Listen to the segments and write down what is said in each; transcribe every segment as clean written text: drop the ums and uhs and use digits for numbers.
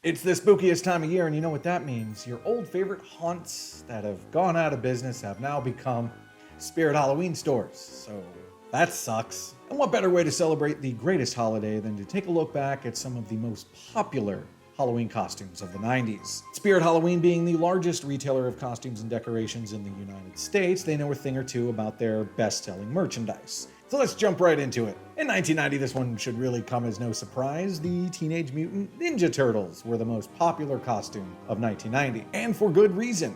It's the spookiest time of year, and you know what that means. Your old favorite haunts that have gone out of business have now become Spirit Halloween stores. So that sucks. And what better way to celebrate the greatest holiday than to take a look back at some of the most popular Halloween costumes of the 90s. Spirit Halloween being the largest retailer of costumes and decorations in the United States, they know a thing or two about their best-selling merchandise. So let's jump right into it. In 1990, this one should really come as no surprise. The Teenage Mutant Ninja Turtles were the most popular costume of 1990, and for good reason.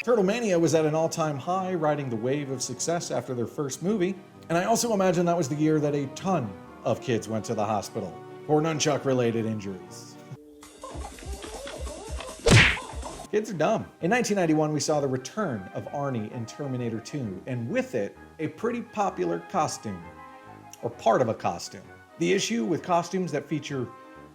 Turtle Mania was at an all-time high, riding the wave of success after their first movie, and I also imagine that was the year that a ton of kids went to the hospital for nunchuck-related injuries. Kids are dumb. In 1991, we saw the return of Arnie in Terminator 2, and with it, a pretty popular costume, or part of a costume. The issue with costumes that feature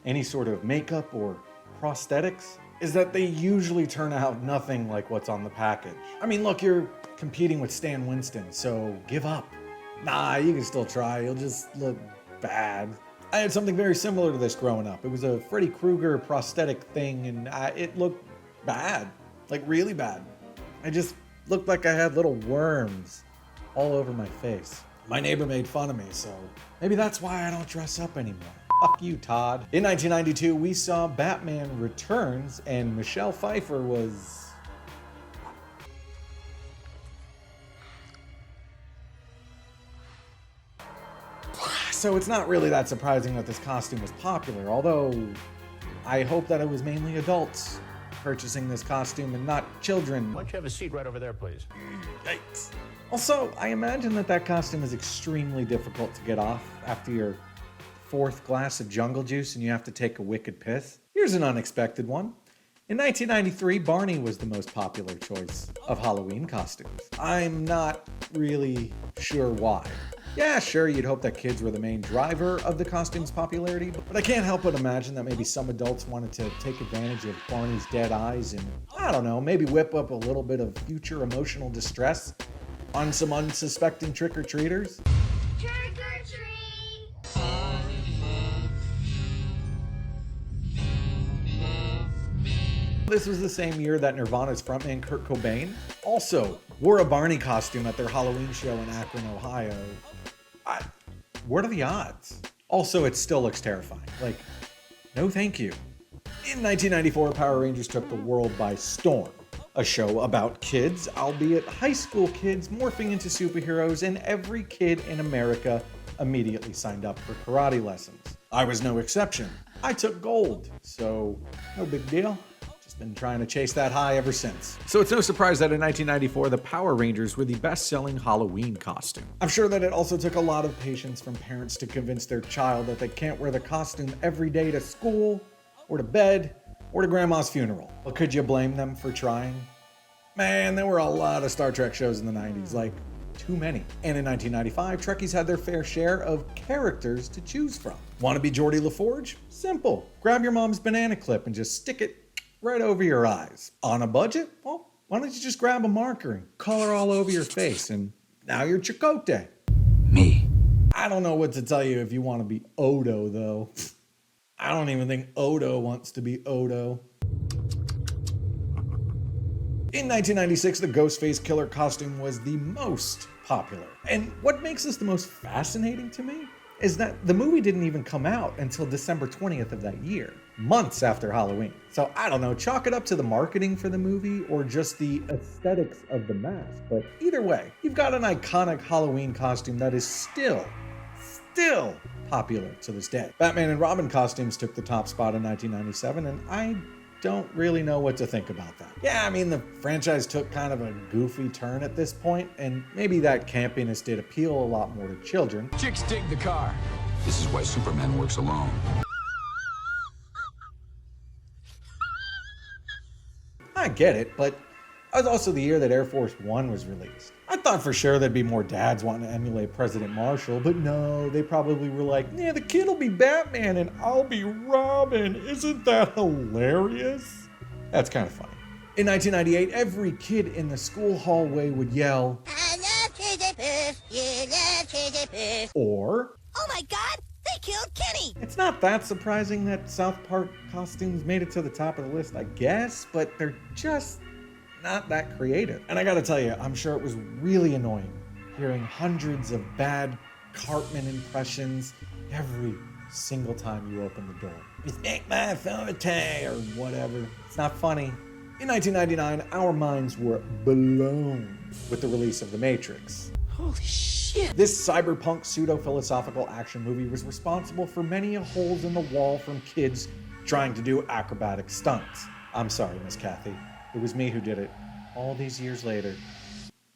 any sort of makeup or prosthetics is that they usually turn out nothing like what's on the package. I mean, look, you're competing with Stan Winston, so give up. Nah, you can still try, you'll just look bad. I had something very similar to this growing up. It was a Freddy Krueger prosthetic thing, and it looked bad, like really bad. I just looked like I had little worms all over my face. My neighbor made fun of me, so maybe that's why I don't dress up anymore. Fuck you, Todd. In 1992, we saw Batman Returns, and Michelle Pfeiffer was... So it's not really that surprising that this costume was popular, although I hope that it was mainly adults purchasing this costume and not children. Why don't you have a seat right over there, please? Yikes. Also, I imagine that costume is extremely difficult to get off after your fourth glass of jungle juice and you have to take a wicked piss. Here's an unexpected one. In 1993, Barney was the most popular choice of Halloween costumes. I'm not really sure why. Yeah, sure, you'd hope that kids were the main driver of the costume's popularity, but I can't help but imagine that maybe some adults wanted to take advantage of Barney's dead eyes and, I don't know, maybe whip up a little bit of future emotional distress on some unsuspecting trick-or-treaters. Trick or treat! This was the same year that Nirvana's frontman Kurt Cobain also wore a Barney costume at their Halloween show in Akron, Ohio. What are the odds? Also, it still looks terrifying. Like, no thank you. In 1994, Power Rangers took the world by storm. A show about kids, albeit high school kids, morphing into superheroes, and every kid in America immediately signed up for karate lessons. I was no exception. I took gold, so no big deal. Been trying to chase that high ever since. So it's no surprise that in 1994, the Power Rangers were the best-selling Halloween costume. I'm sure that it also took a lot of patience from parents to convince their child that they can't wear the costume every day to school, or to bed, or to grandma's funeral. But could you blame them for trying? Man, there were a lot of Star Trek shows in the 90s, like too many. And in 1995, Trekkies had their fair share of characters to choose from. Want to be Geordie LaForge? Simple. Grab your mom's banana clip and just stick it right over your eyes. On a budget? Well, why don't you just grab a marker and color all over your face, and now you're Chakotay. Me. I don't know what to tell you if you want to be Odo, though. I don't even think Odo wants to be Odo. In 1996, the Ghostface Killer costume was the most popular. And what makes this the most fascinating to me is that the movie didn't even come out until December 20th of that year, months after Halloween. So I don't know, chalk it up to the marketing for the movie or just the aesthetics of the mask. But either way, you've got an iconic Halloween costume that is still popular to this day. Batman and Robin costumes took the top spot in 1997, and I don't really know what to think about that. Yeah, I mean, the franchise took kind of a goofy turn at this point, and maybe that campiness did appeal a lot more to children. Chicks dig the car. This is why Superman works alone. I get it, but it was also the year that Air Force One was released. I thought for sure there'd be more dads wanting to emulate President Marshall, but no, they probably were like, yeah, the kid will be Batman and I'll be Robin. Isn't that hilarious? That's kind of funny. In 1998, every kid in the school hallway would yell, I love Chili Puff, you love Chili Puff. or, Oh my god, they killed Kenny. It's not that surprising that South Park costumes made it to the top of the list, I guess, but they're just not that creative. And I gotta tell you, I'm sure it was really annoying hearing hundreds of bad Cartman impressions every single time you open the door. Respect my authority, or whatever. It's not funny. In 1999, our minds were blown with the release of The Matrix. Holy shit. This cyberpunk pseudo-philosophical action movie was responsible for many holes in the wall from kids trying to do acrobatic stunts. I'm sorry, Miss Kathy. It was me who did it. All these years later,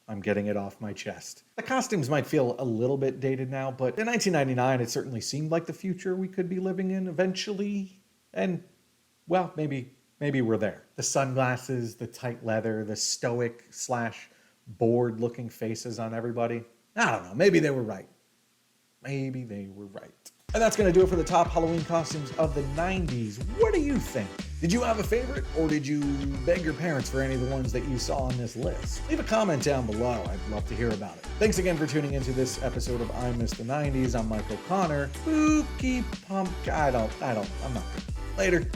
I'm getting it off my chest. The costumes might feel a little bit dated now, but in 1999, it certainly seemed like the future we could be living in eventually. And, well, maybe we're there. The sunglasses, the tight leather, the stoic / bored looking faces on everybody. I don't know, maybe they were right. Maybe they were right. And that's gonna do it for the top Halloween costumes of the 90s. What do you think? Did you have a favorite, or did you beg your parents for any of the ones that you saw on this list? Leave a comment down below, I'd love to hear about it. Thanks again for tuning into this episode of I Miss the 90s. I'm Michael Connor. Spooky Pumpkin, I'm not good. Later.